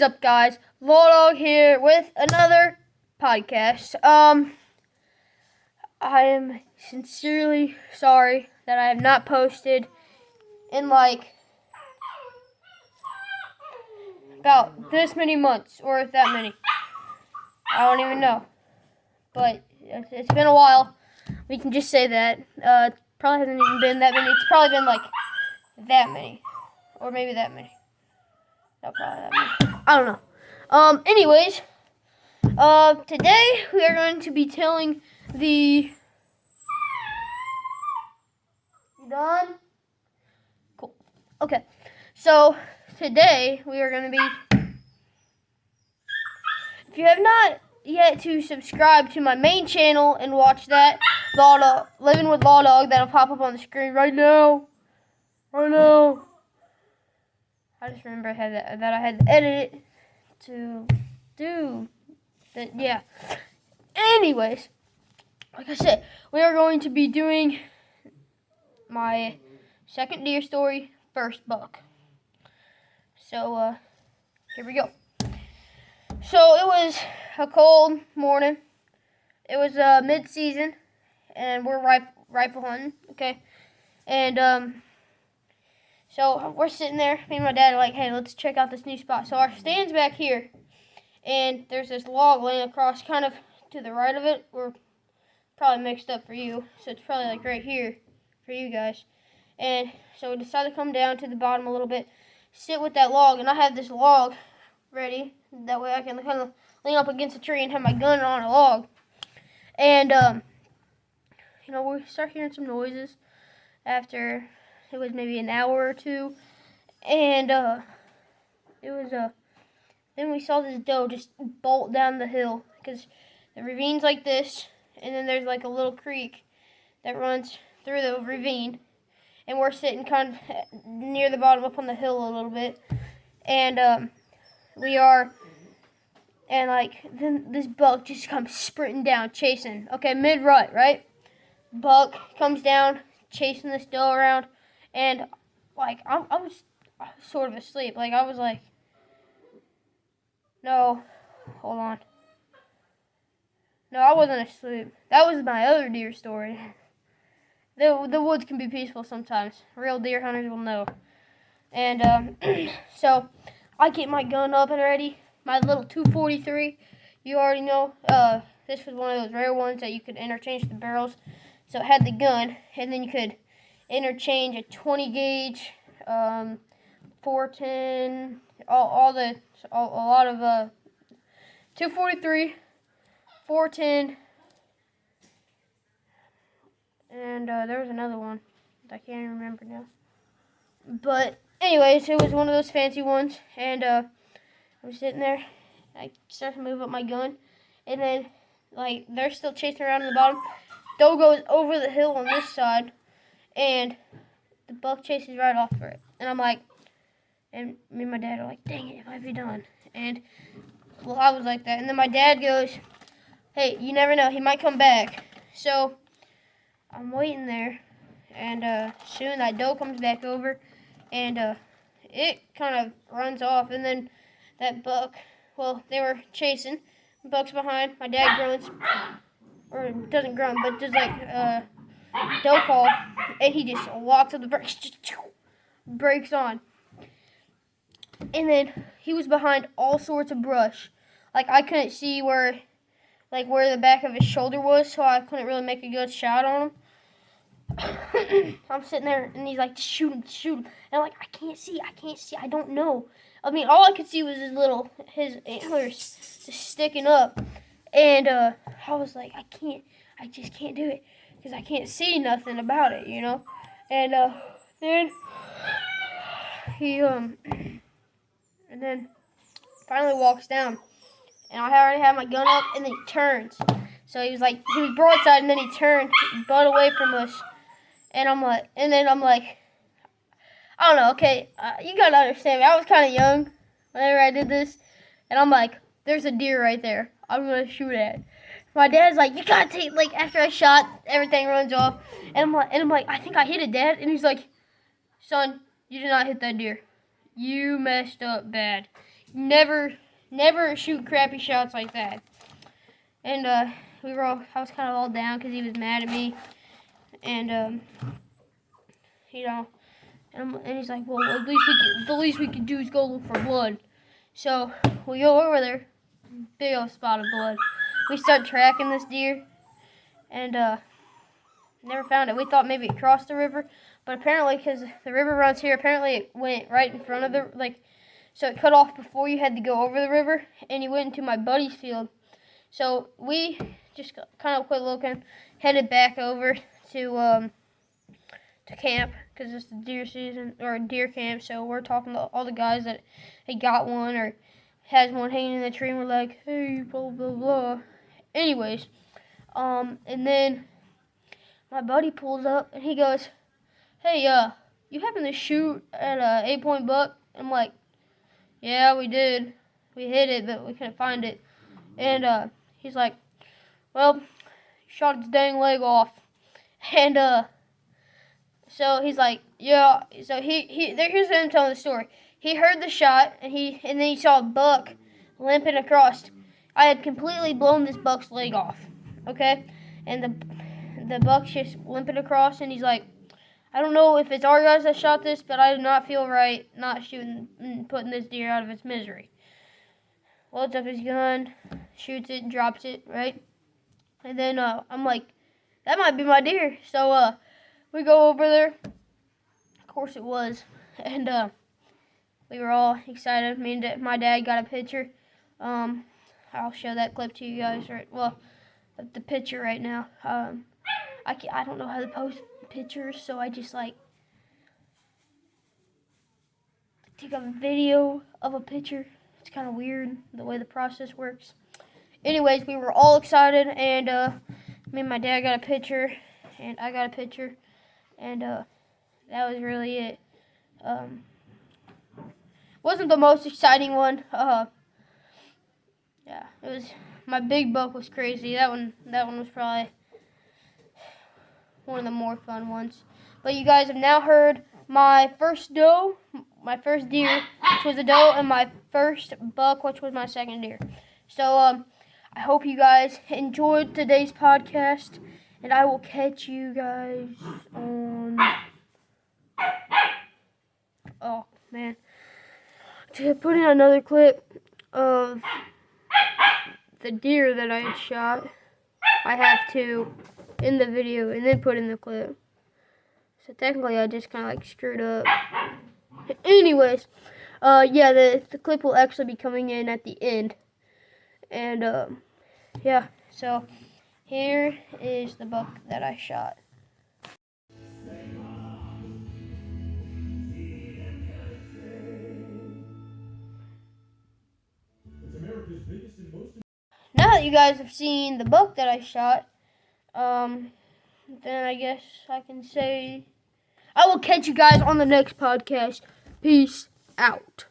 up, guys? Lawdog here with another podcast. I am sincerely sorry that I have not posted in about this many months, or that many. I don't even know, but it's been a while. We can just say that. Probably hasn't even been that many. It's probably been that many, or maybe that many. No, probably that many. I don't know. Anyways, today we are going to be telling the... You done? Cool. Okay. So, today we are going to be... If you have not yet to subscribe to my main channel and watch that, Living with Lawdog, that'll pop up on the screen right now. I just remember I had that I had to edit it to do that. Yeah. Anyways, like I said, we are going to be doing my second deer story, first buck. So here we go. So it was a cold morning. It was mid-season, and we're rifle hunting. Okay, and so we're sitting there. Me and my dad are like, hey, let's check out this new spot. So our stand's back here, and there's this log laying across kind of to the right of it. We're probably mixed up for you, so it's probably right here for you guys. And so we decided to come down to the bottom a little bit, sit with that log, and I have this log ready. That way I can kind of lean up against a tree and have my gun on a log. And, we start hearing some noises after... It was maybe an hour or two, and then we saw this doe just bolt down the hill, because the ravine's like this, and then there's a little creek that runs through the ravine, and we're sitting kind of near the bottom up on the hill a little bit, and then this buck just comes sprinting down, chasing, okay, mid-rut, right? Buck comes down, chasing this doe around. And, I was sort of asleep. I was like, no, hold on. No, I wasn't asleep. That was my other deer story. The woods can be peaceful sometimes. Real deer hunters will know. And, so, I get my gun up and ready. My little 243. You already know, this was one of those rare ones that you could interchange the barrels. So it had the gun, and then you could interchange a 20 gauge, 410, a lot of 243, 410, and there was another one that I can't even remember now. But anyways, it was one of those fancy ones, and I was sitting there. I started to move up my gun, and then they're still chasing around in the bottom. Doe goes over the hill on this side, and the buck chases right off for it. And I'm like, and me and my dad are like, dang it, it might be done. And, well, I was like that. And then my dad goes, hey, you never know, he might come back. So, I'm waiting there. And soon that doe comes back over. And it kind of runs off. And then that buck, well, they were chasing. The buck's behind. My dad grunts. Or doesn't grunt, but just doe call, and he just walks up the brakes, just brakes on. And then he was behind all sorts of brush. I couldn't see where the back of his shoulder was, so I couldn't really make a good shot on him. I'm sitting there, and he's like, just shoot him. And I'm like, I can't see, I don't know. I mean, all I could see was his antlers just sticking up. And I was like, I just can't do it, because I can't see nothing about it, And then he and then finally walks down, and I already have my gun up, and then he turns. So he was broadside, and then he turned, butt away from us, and I'm like, I don't know, okay, you gotta understand me. I was kind of young whenever I did this, and I'm like, there's a deer right there. I'm gonna shoot at. My dad's like, you gotta take, after I shot, everything runs off. And I'm like, I think I hit it, Dad. And he's like, son, you did not hit that deer. You messed up bad. never shoot crappy shots like that. And I was kind of all down because he was mad at me, and and he's like, well, the least we can do is go look for blood. So we go over there, big old spot of blood. We start tracking this deer, and never found it. We thought maybe it crossed the river, but apparently, because the river runs here, apparently it went right in front of so it cut off before you had to go over the river, and he went into my buddy's field. So we just kind of quit looking, headed back over to camp, because it's the deer season, or deer camp. So we're talking to all the guys that had got one or has one hanging in the tree, and we're like, hey, blah blah blah. Anyways, and then my buddy pulls up and he goes, hey, you happen to shoot at a 8-point buck? I'm like, yeah, we did. We hit it, but we couldn't find it. And he's like, well, shot its dang leg off. And so he's like, yeah. So here's him telling the story. He heard the shot, and then he saw a buck limping across. I had completely blown this buck's leg off, okay? And the buck's just limping across, and he's like, I don't know if it's our guys that shot this, but I do not feel right not shooting and putting this deer out of its misery. Loads up his gun, shoots it, drops it, right? And then I'm like, that might be my deer. So we go over there. Of course it was. And we were all excited. Me and my dad got a picture. I'll show that clip to you guys. The picture right now. I don't know how to post pictures, so I just take a video of a picture. It's kind of weird the way the process works. Anyways, we were all excited, and me and my dad got a picture, and I got a picture, and that was really it. Wasn't the most exciting one. Yeah, it was. My big buck was crazy. That one was probably one of the more fun ones. But you guys have now heard my first doe, my first deer, which was a doe, and my first buck, which was my second deer. So I hope you guys enjoyed today's podcast, and I will catch you guys on. Oh man, to put in another clip of the deer that I had shot, I have to in the video and then put in the clip. So technically I just kind of screwed up. Anyways, yeah, the clip will actually be coming in at the end. And yeah, so here is the buck that I shot. Now that you guys have seen the buck that I shot, then I guess I can say I will catch you guys on the next podcast. Peace out.